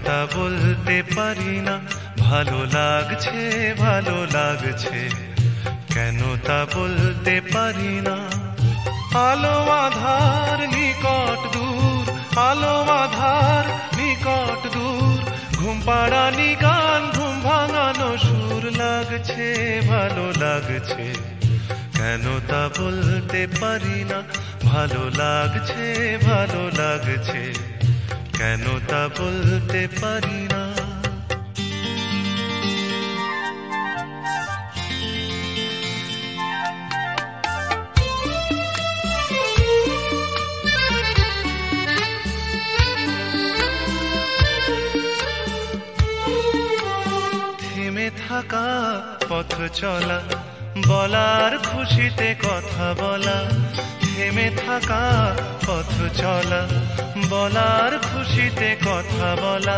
তা বলতে পারি না, ভালো লাগছে ভালো লাগছে, কেন তা বলতে পারি না। আলো আধার নিকট দূর, আলো আধার নিকট দূর, ঘুম পাড়ানি গান ঘুম ভাঙানো সুর, লাগছে ভালো লাগছে, কেন তা বলতে পারি না। ভালো লাগছে ভালো লাগছে, কেন তা বলতে পারি না। থেমে থাকা পথ চলা, বলার খুশিতে কথা বলা, থেমে থাকা পথ চলা, বলার খুশিতে কথা বলা,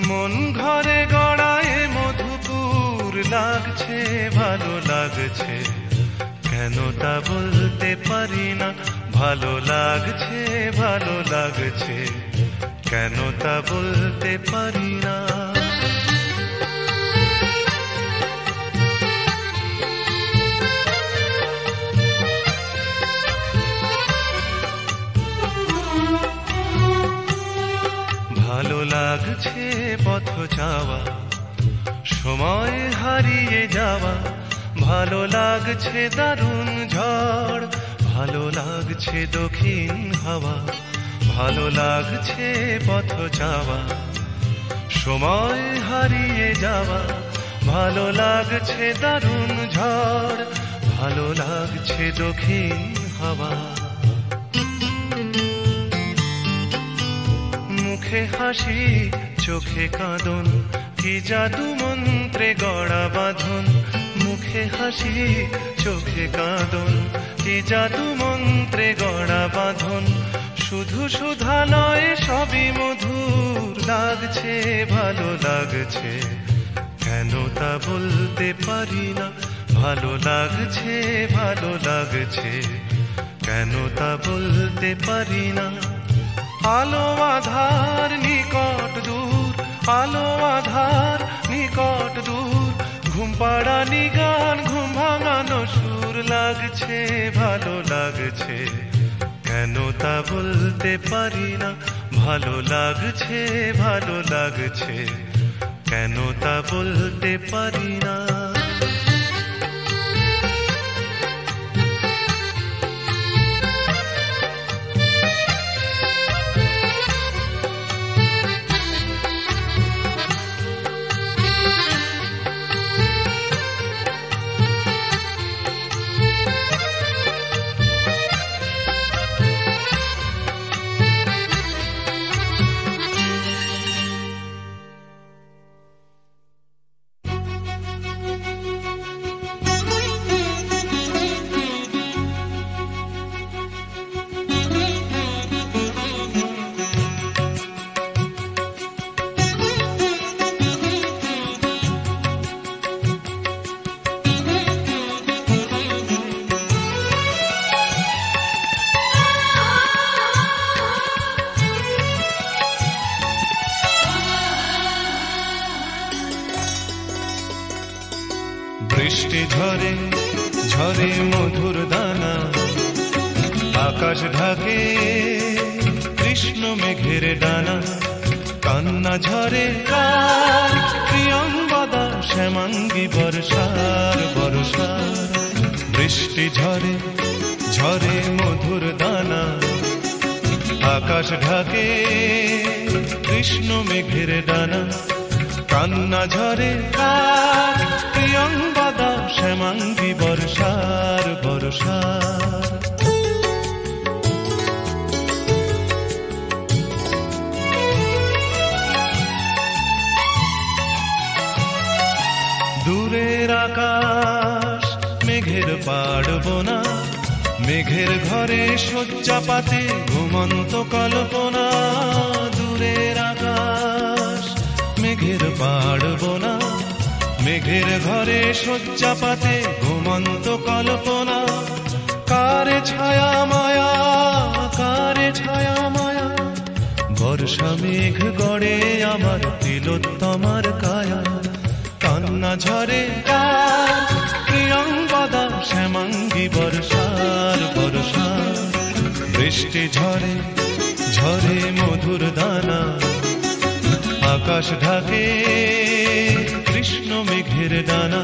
মন ঘরে গড়ায় মধুপুর, লাগছে ভালো লাগছে, কেন তা বলতে পারি না। ভালো লাগছে ভালো লাগছে, কেন তা বলতে পারি না। ভালো লাগছে পথ যাওয়া, সময় হারিয়ে যাওয়া, ভালো লাগছে দারুণ ঝড়, ভালো লাগছে দক্ষিণ হাওয়া, ভালো লাগছে পথ যাওয়া, সময় হারিয়ে যাওয়া, ভালো লাগছে দারুণ ঝড়, ভালো লাগছে দক্ষিণ হাওয়া। মুখে হাসি চোখে কাঁদন, কি জাদু মন্ত্রে গড়া বাঁধন, মুখে হাসি চোখে কাঁদন, কি জাদু মন্ত্রে গড়া বাঁধন, শুধু সুধা নয় সবই মধুর, লাগছে ভালো লাগছে, কেন তা বলতে পারি না। ভালো লাগছে ভালো লাগছে, কেন তা বলতে পারি না। আলো আধার নিকট দূর, আলো আধার নিকট দূর, ঘুম পাড়ানি গান ঘুম ভাঙানো সুর, লাগছে ভালো লাগছে, কেন তা বলতে পারি না। ভালো লাগছে ভালো লাগছে, কেন তা বলতে পারি না। বৃষ্টি ঝরে ঝরে মধুর দানা, আকাশ ঢাকে কৃষ্ণ মেঘের ডানা, কান্না ঝরে কার প্রিয়ঙ্গদা শ্যামাঙ্গী বর্ষার বর্ষার। বৃষ্টি ঝরে ঝরে মধুর দানা, আকাশ ঢাকে কৃষ্ণ মেঘের ডানা, কান্না ঝরে কার প্রিয়ঙ্গদা শ্যামাঙ্গী বর্ষার বর্ষার। দূরের আকাশ মেঘের পাড়বোনা, মেঘের ঘরে শয্যা পাতে ঘুমন্ত কল্পনা। দূরের আকাশ মেঘের পাড়বোনা, মেঘের ঘরে শয্যা পাতে ঘুমন্ত কল্পনা। কারে ছায়া মায়া, কারে ছায়া মায়া, বর্ষা মেঘ গড়ে আমার তিলোত্তমার কায়া, কান্না ঝরে কার প্রিয়ঙ্গদা শ্যামাঙ্গী বর্ষার বর্ষা। বৃষ্টি ঝরে ঝরে মধুর দানা, আকাশ ঢাকে কৃষ্ণ মেঘের ডানা।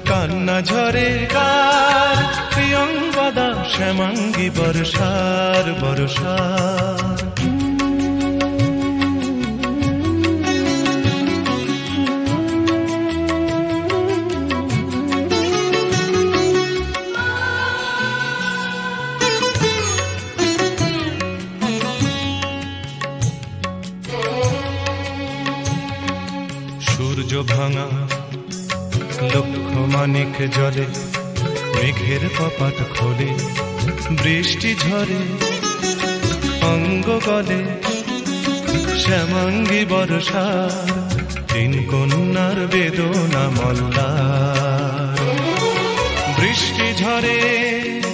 কান্না ঝরে কার প্রিয়ঙ্গদা শ্যামাঙ্গী বর্ষার বর্ষা। সূর্য ভাঙা লক্ষ মানিক জলে, মেঘের কপাট খোলে বৃষ্টি ঝরে অঙ্গ গলে। শ্যামাঙ্গী বর্ষার তিন কন্যার বেদনা মল্লার। বৃষ্টি ঝরে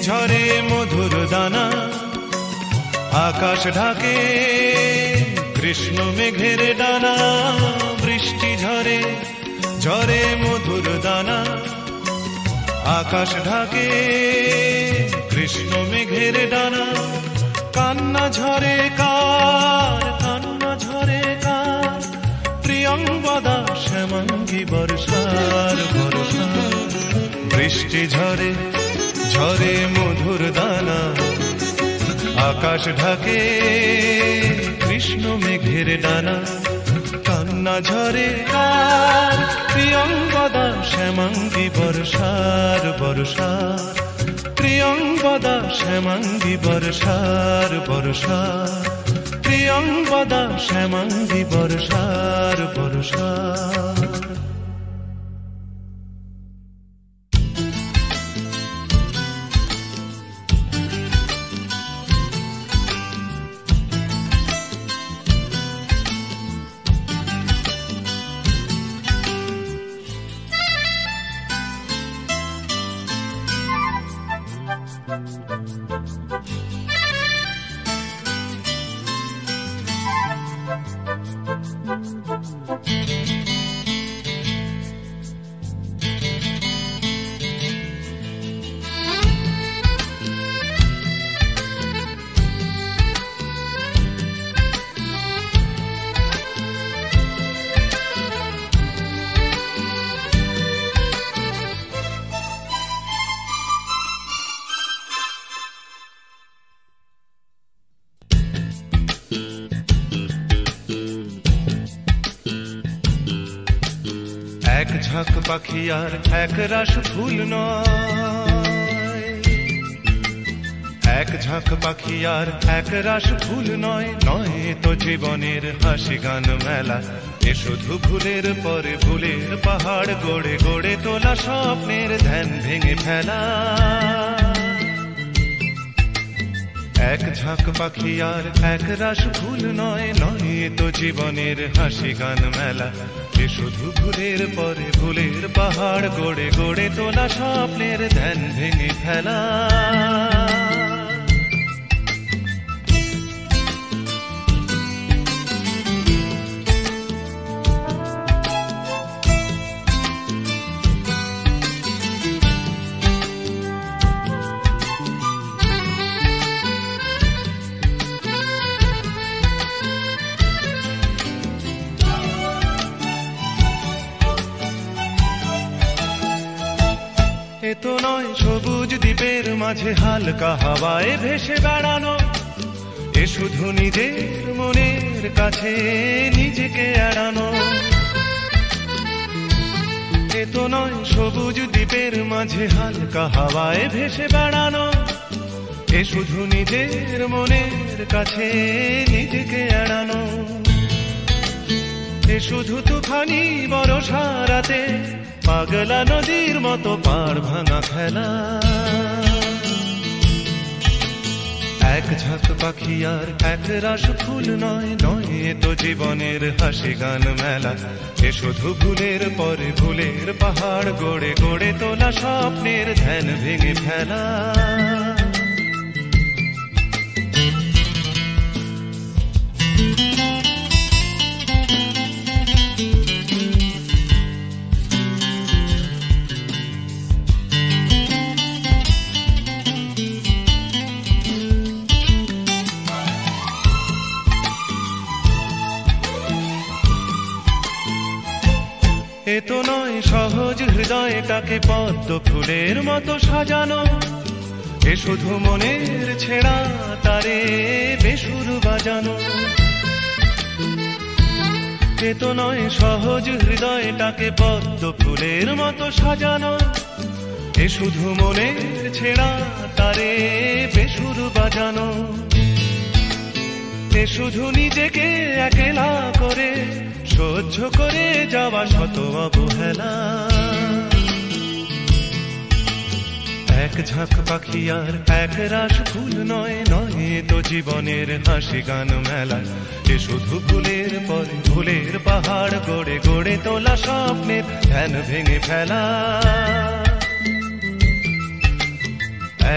ঝরে মধুর দানা, আকাশ ঢাকে কৃষ্ণ মেঘের ডানা। বৃষ্টি ঝরে ঝরে মধুর দানা, আকাশ ঢাকে কৃষ্ণ মেঘের ডানা। কান্না ঝরে কার কান্না ঝরে কার প্রিয়ঙ্গদা শ্যামাঙ্গী বর্ষার বর্ষা। বৃষ্টি ঝরে ঝরে মধুর দানা, আকাশ ঢাকে কৃষ্ণ মেঘের ডানা। কান্না ঝরে কার প্রিয়ঙ্গদা শ্যামাঙ্গী বর্ষার বর্ষা। প্রিয়ঙ্গদা শ্যামাঙ্গী বর্ষার বর্ষা। প্রিয়ঙ্গদা শ্যামাঙ্গী বর্ষার বর্ষা। এক ঝাঁক পাখি আর এক রাস ফুল নয়। এক ঝাঁক পাখি আর এক রাস ফুল নয়। নয় তো জীবনের হাসি গান মেলা, এ শুধু ভুলের পরে ভুলের পাহাড় গড়ে গড়ে তোলা স্বপ্নের ধ্যান ভেঙে ফেলা। এক ঝাঁক পাখি আর এক রাস ফুল নয়। নয় তো জীবনের হাসি গান মেলা, এ শুধু ভুলের পরে ভুলের পাহাড় গড়ে গড়ে তোলা স্বপ্নের ধ্যান ভেঙে ফেলা। এ তো নয় সবুজ দ্বীপের মাঝে হালকা হাওয়ায় ভেসে বেড়ানো, এ শুধু নিজের মনের কাছে নিজেকে এড়ানো। এ তো নয় সবুজ দ্বীপের মাঝে হালকা হাওয়ায় ভেসে বেড়ানো, এ শুধু নিজের মনের কাছে নিজেকে এড়ানো। এ শুধু তুফানি বর্ষা রাতে পাগলা নদীর মতো পাড় ভাঙা খেলা। এক ঝাঁক পাখি আর এক রাস ফুল নয়। নয় তো জীবনের হাসি গান মেলা, এ শুধু ভুলের পরে ভুলের পাহাড় গড়ে গড়ে তোলা স্বপ্নের ধ্যান ভেঙে ফেলা। এ তো নয় সহজ হৃদয়টাকে পদ্ম ফুলের মতো সাজানো, এ শুধু মনের ছেঁড়া তারে বেসুর বাজানো। এ তো নয় সহজ হৃদয়টাকে পদ্ম ফুলের মতো সাজানো, এ শুধু মনের ছেঁড়া তারে বেসুর বাজানো। এ শুধু নিজেকে একলা করে সহ্য করে যাওয়া শত অবহেলা। এক ঝাঁক পাখি আর এক রাশ ফুল নয়, নয় তো জীবনের হাসি গান মেলা। এ শুধু ফুলের পরে ফুলের পাহাড় গড়ে গড়ে তোলা স্বপ্নের ধ্যান ভেঙে ফেলা।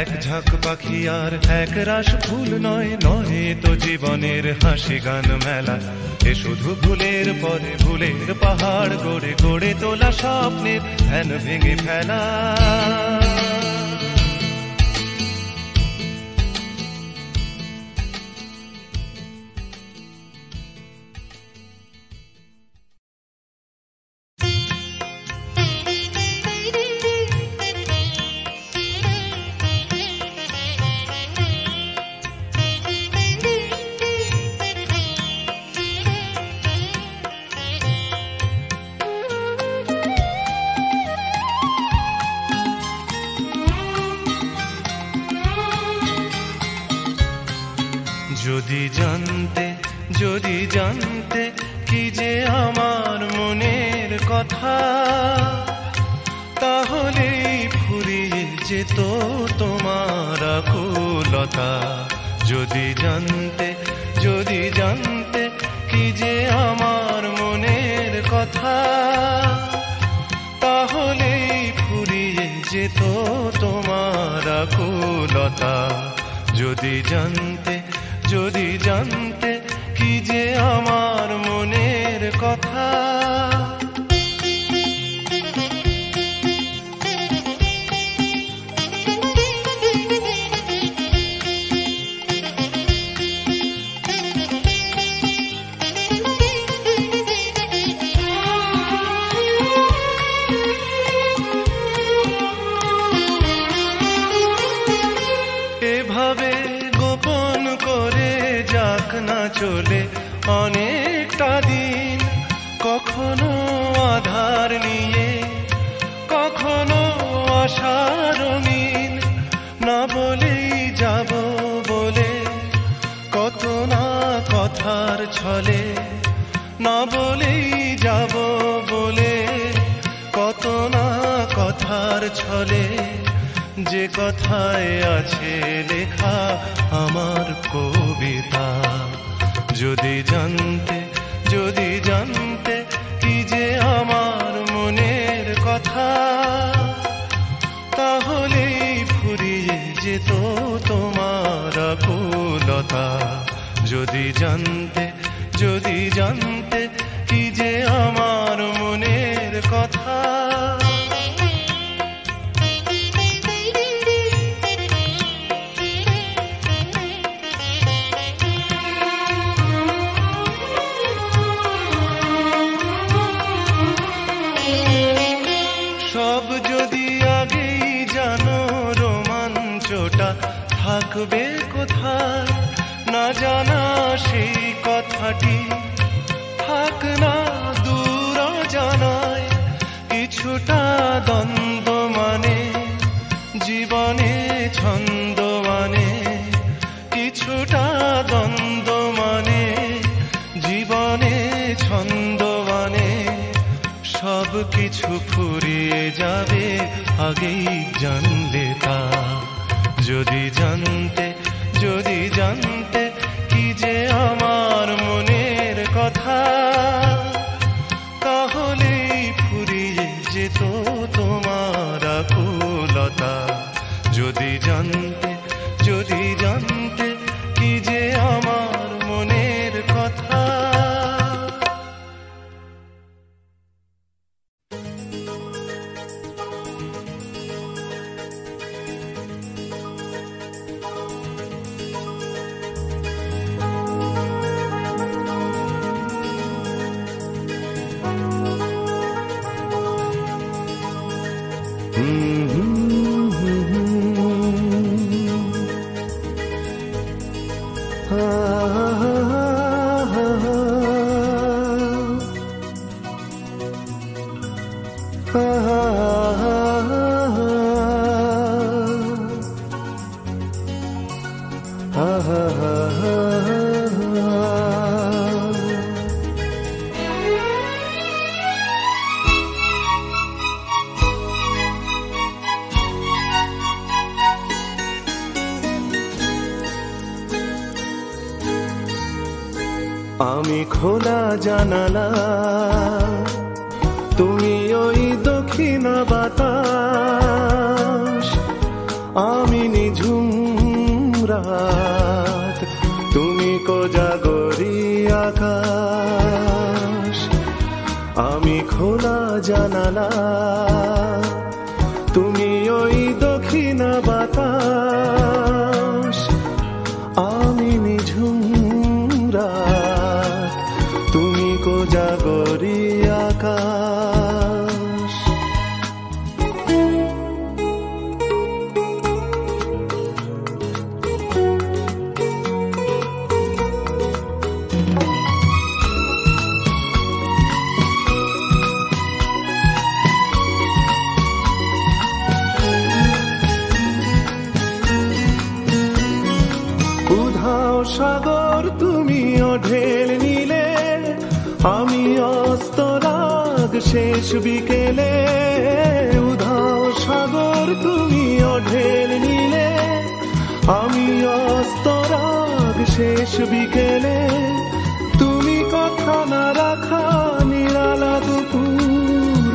এক ঝাঁক পাখি আর এক রাশ ফুল নয়, নয় তো জীবনের হাসি গান মেলা। এ শুধু ফুলের পরে ফুলের পাহাড় গড়ে গড়ে তোলা স্বপ্নের ধ্যান ভেঙে ফেলা। যদি জানতে কি যে আমার মনের কথা, তাহলেই ফুরিয়ে যেত তোমার আকুলতা। যদি জানতে কি যে আমার মনের কথা, তাহলেই ফুরিয়ে যেত তোমার আকুলতা। যদি জানতে কি যে আমার মনের কথা। এভাবে গোপন করে যাক না চলে অনেকটা দিন, কখনো আধার নিয়ে কখনো আশার রঙিন। না বলেই যাব বলে কত না কথার ছলে, না বলেই যাব বলে কত না কথার ছলে। যে কথায় আছে লেখা আমার কবিতা। যদি জানতে কি যে আমার মনের কথা, তাহলেই ফুরিয়ে যেত তোমার আকুলতা। যদি জানতে কি যে আমার মনের কথা। সব যদি আগেই জানো রোমাঞ্চটা থাকবে কোথায়, না জানা সেই কথাটি থাক না দূর জানায়। কিছুটা দ্বন্দ্ব মানে জীবনে ছন্দ মানে, কিছুটা দ্বন্দ্ব মানে জীবনে ছন্দ মানে। সব কিছু ফুরিয়ে যাবে আগেই জানলে তা। যদি জানতে কি যে আমার মনের কথা, তাহলেই ফুরিয়ে যেত তোমার আকুলতা। যদি জানতে কি যে আমার মনের কথা। আমি খোলা জানালা, তুমি ওই দক্ষিণ বাতাস, আমি নিঝুম রাত, তুমি কোজাগরি আকাশ। আমি খোলা জানালা, তুমি ওই দক্ষিণ বাতাস, আমি নিঝুম রাত, তুমি কোজাগরি আকাশ। উধাও সাগর তুমি ঢেল নিলে, আমি অস্তরাগ শেষ বিকেলে। উধাও সাগর তুমি ঢেল নিলে, আমি অস্তরাগ শেষ বিকেলে। তুমি কথা না রাখা নিরালা দুপুর,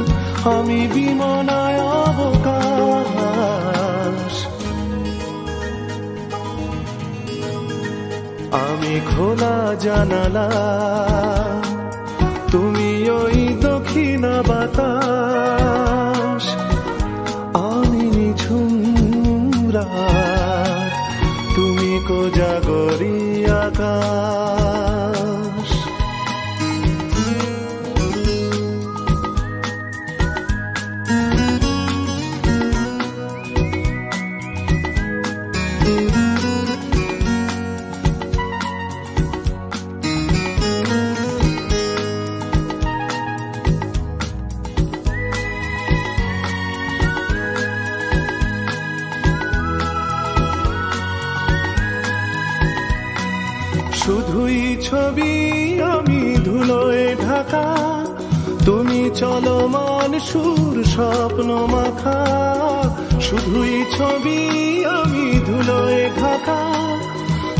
আমি বিমনায় অবকাশ। আমি খোলা জানালা, তুমি ওই দক্ষিণ বাতাস, আমি নিঝুম রাত, তুমি কোজাগরি আকাশ। শুধুই ছবি আমি ধুলোয় ঢাকা, তুমি চলমান সুর স্বপ্ন মাখা। শুধুই ছবি আমি ধুলোয় ঢাকা,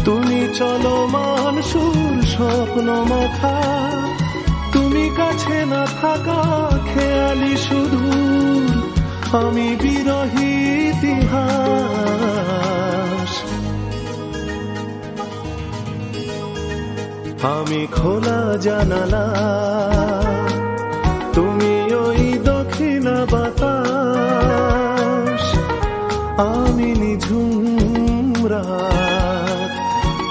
তুমি চলমান সুর স্বপ্ন মাখা। তুমি কাছে না থাকা খেয়ালি সুদূর, আমি বিরহী ইতিহাস। আমি খোলা জানালা, তুমি ওই দক্ষিণ বাতাস, আমি নিঝুম রাত,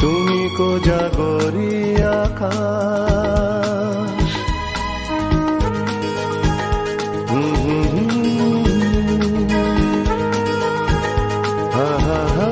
তুমি কোজাগরি আকাশ। হা হা হা।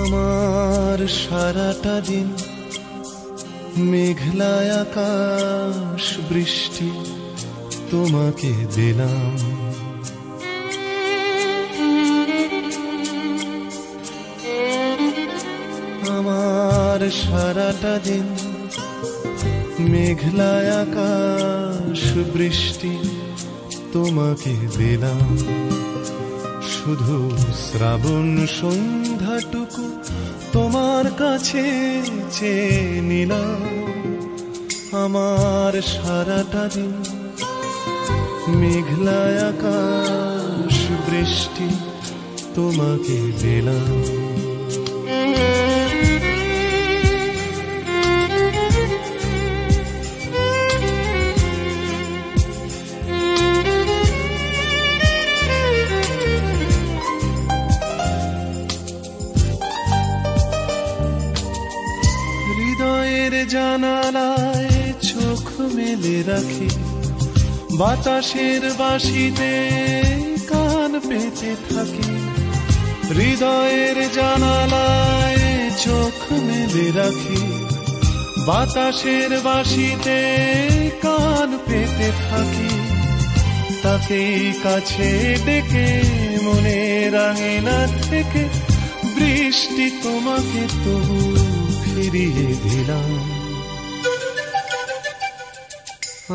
আমার সারাটা দিন মেঘলা আকাশ বৃষ্টি তোমাকে দিলাম। আমার সারাটা দিন মেঘলা আকাশ বৃষ্টি তোমাকে দিলাম। শুধু শ্রাবণ সন্ধ্যাটুকু তোমার কাছে চেয়ে নিলাম। আমার সারাটা দিন মেঘলা আকাশ বৃষ্টি তোমাকে দিলাম। হৃদয়ের জানালায় চোখ মেলে রাখি, বাতাসের বাঁশিতে কান পেতে থাকি। হৃদয়ের জানালায় চোখ মেলে রাখি, বাতাসের বাঁশিতে কান পেতে থাকি। তাকেই কাছে ডেকে মনের আঙিনা থেকে বৃষ্টি তোমাকে তবু ফিরিয়ে দিলাম।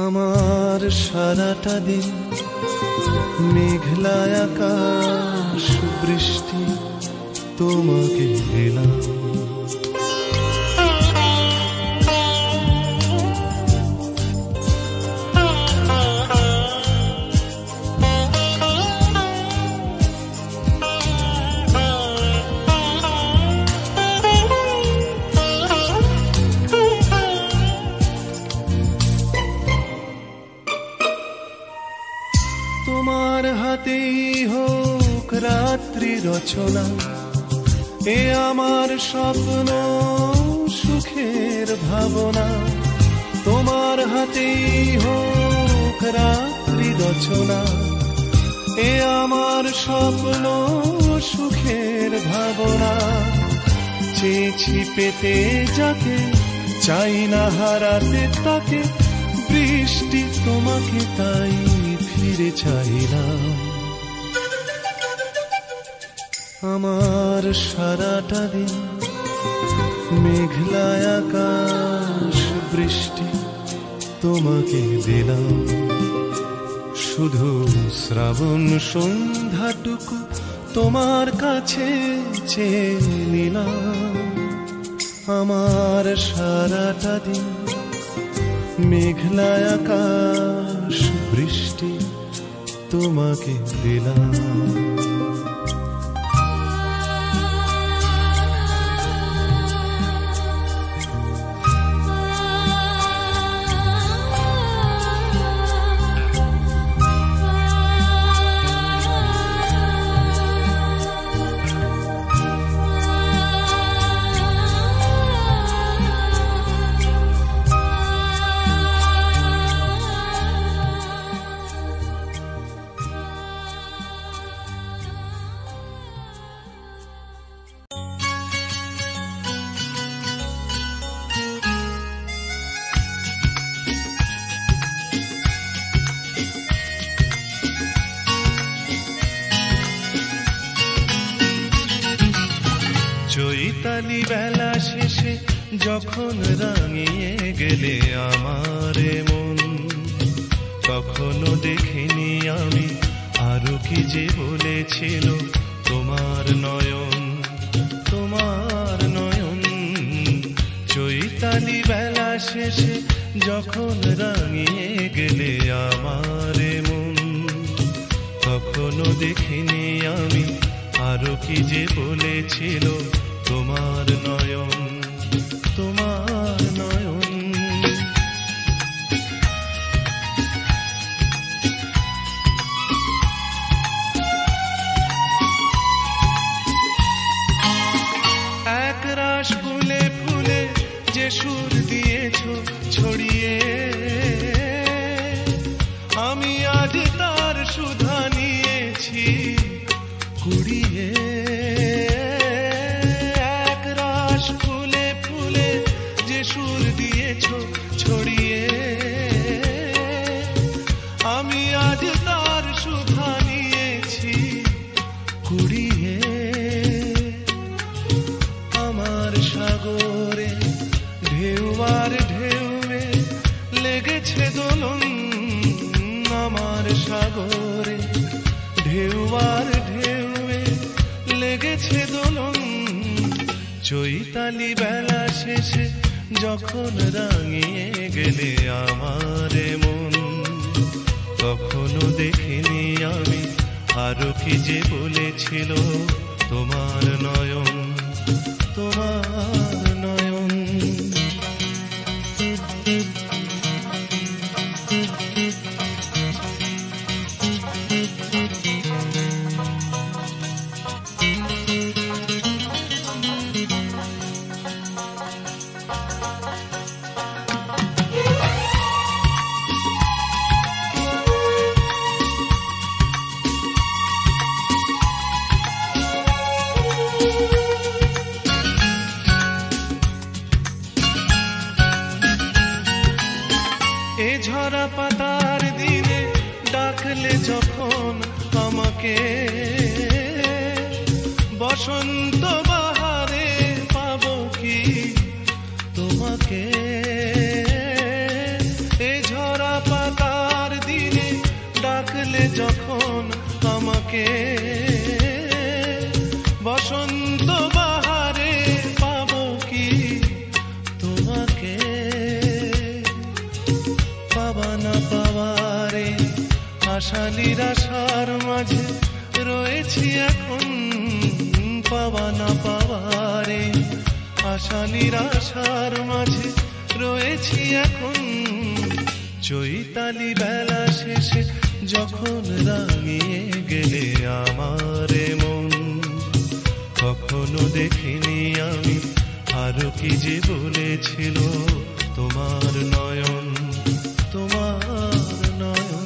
আমার সারাটা দিন মেঘলা আকাশ বৃষ্টি তোমাকে দিলাম। তোমার হাতেই হোক রাত্রি রচনা, এ আমার স্বপ্ন সুখের ভাবনা। তোমার হাতেই হোক রাত্রি রচনা, এ আমার স্বপ্ন সুখের ভাবনা। চেয়েছি পেতে যাকে, চাই না হারাতে তাকে, বৃষ্টি তোমাকে তাই ফিরে চাইলাম। আমার সারাটা দিন মেঘলা আকাশ বৃষ্টি তোমাকে দিলাম। শুধু শ্রাবণ সন্ধ্যাটুকু তোমার কাছে চেয়ে নিলাম। আমার সারাটা দিন মেঘলা আকাশ বৃষ্টি তোমাকে দিলাম। চৈতালি বেলা শেষে যখন রাঙিয়ে গেলে আমার মন, কখনো দেখিনি আমি আরো কি যে বলেছিল তোমার নয়ন, তোমার নয়ন। চৈতালি বেলা শেষে যখন রাঙিয়ে গেলে আমার মন, কখনো দেখিনি আমি আরো কি যে বলেছিল তোমার নয়ন, তোমার নয়ন। একরাশ ফুলে ফুলে যে সুর দিয়েছ ছড়িয়ে, আমি আজ তার সুধা নিয়েছি কুড়িয়ে। একরাশ ফুলে ফুলে যে সুর দিয়েছ ছড়িয়ে, আমি আজ তার সুধা নিয়েছি কুড়িয়ে। আমার সাগরে ঢেউ আর ঢেউয়ে লেগেছে দোলন, আমার সাগরে ঢেউ আর ঢেউয়ে লেগেছে দোলন। চৈতালি বেলা শেষে যখন রাঙিয়ে গেলে আমারে মন, কখনো দেখিনি আমি আরো কি যে বলেছিল তোমার নয়ন, তোমার নয়ন। এ ঝরা পাতার দিনে ডাকলে যখন আমাকে, বসন্ত বাহারে পাবো কি তোমাকে। এ ঝরা পাতার দিনে ডাকলে যখন আমাকে, বসন্ত বাহারে পাবো কি তোমাকে। পাবা না পাওয়ারে আশা নিরাশার মাঝে রয়েছি এখন, পাবা না পাওয়ারে আশা নিরাশার মাঝে রয়েছি এখন। চৈতালি বেলা শেষে যখন রাঙিয়ে গেলে আমারে মন, কখনো দেখিনি আমি আরো কি যে বলেছিল তোমার নয়ন, তোমার নয়ন।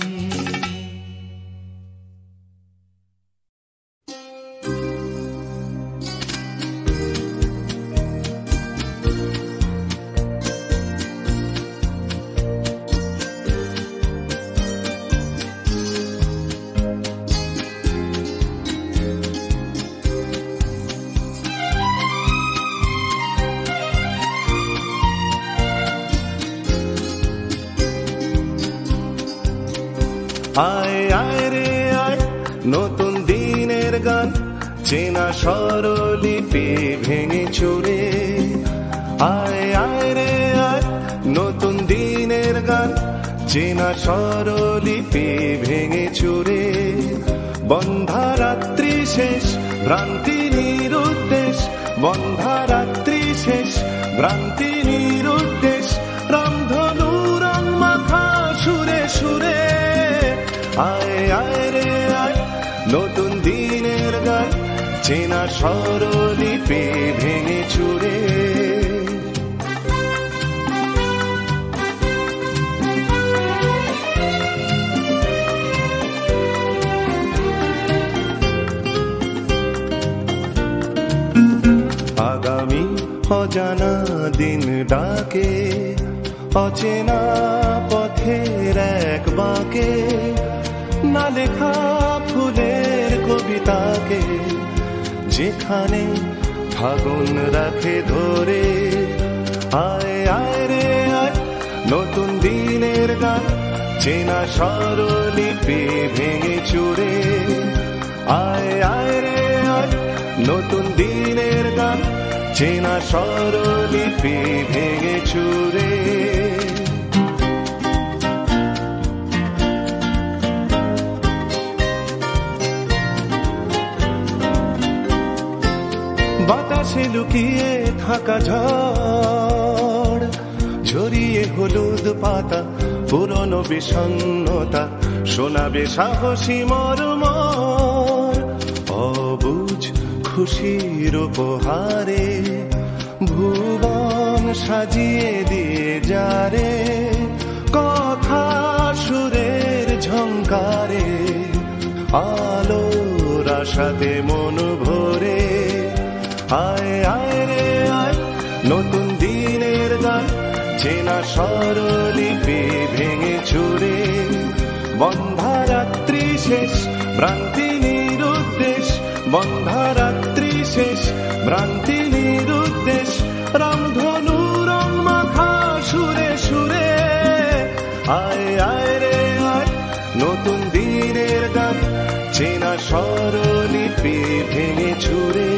আয় আয় রে আয় নতুন দিনের গান, চেনা স্বরলিপি ভেঙে চুরে। আয় আয় রে আয় নতুন দিনের গান, চেনা স্বরলিপি ভেঙে চুরে। বন্ধা রাত্রি শেষ ভ্রান্তি নিরুদ্দেশ, বন্ধা রাত্রি শেষ ভ্রান্তি নিরুদ্দেশ। রামধনু রং মাখা সুরে সুরে। আয় আয় রে আয় নতুন দিনের গান, চেনা স্বরলিপি ভেঙে চুরে। আগামী অজানা দিন ডাকে, অচেনা পথের এক বাঁকে। না লেখা ফুলের কবিতাকে, যেখানে ফাগুন রাখে ধরে। আয় আয় রে আয় নতুন দিনের গান, চেনা স্বরলিপি ভেঙে চুরে। আয় আয় রে আয় নতুন দিনের গান, চেনা স্বরলিপি ভেঙে চুরে। বাতাসে লুকিয়ে থাকা ঝড়, ঝরিয়ে হলুদ পাতা পুরনো বিষণ্ণতা, শোনাবে সাহসী মর্মর। অবুঝ খুশির উপহারে ভুবন সাজিয়ে দিয়ে যারে। কথা সুরের ঝংকারে, আলোর আশাতে মন ভরে। আয় আয় রে আয় নতুন দিনের গান, চেনা স্বরলিপি ভেঙে চুরে। বন্ধা রাত্রি শেষ ভ্রান্তি নিরুদ্দেশ, বন্ধা রাত্রি শেষ ভ্রান্তি নিরুদ্দেশ। রামধনু রং মাখা সুরে সুরে। আয় আয় রে আয় নতুন দিনের গান, চেনা স্বরলিপি ভেঙে চুরে।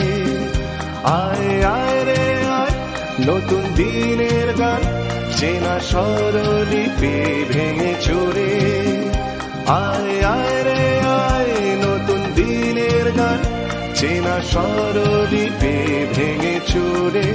আয় আয় রে আয় নতুন দিনের গান চেনা স্বরলিপি ভেঙে চুরে আয় আয় রে আয় নতুন দিনের গান চেনা স্বরলিপি ভেঙে চুরে